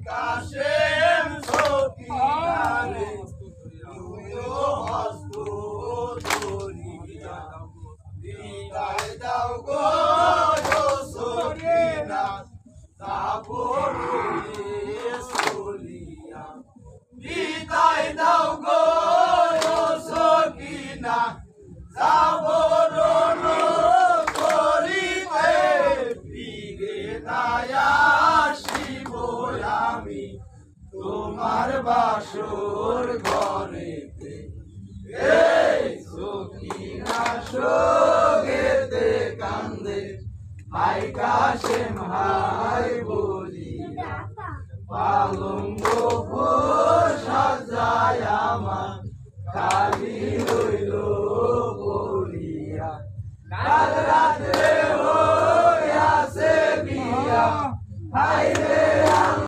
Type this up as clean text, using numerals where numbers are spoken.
কাশেম সখিনারে তুমিও হস্ত ধরিয়া বিদায় দাও গো সখিনা তাপরে চলিয়া বিদায় দাও গো সখিনা যাবরণ করিতে ফিরে নাই আসিব আমি তোমার বাসর ঘরেতে। এই সখিনা সোগেতে কান্দে হাই কাশেম হাই বলিয়া পালঙ্গ সাজায় আমার খালি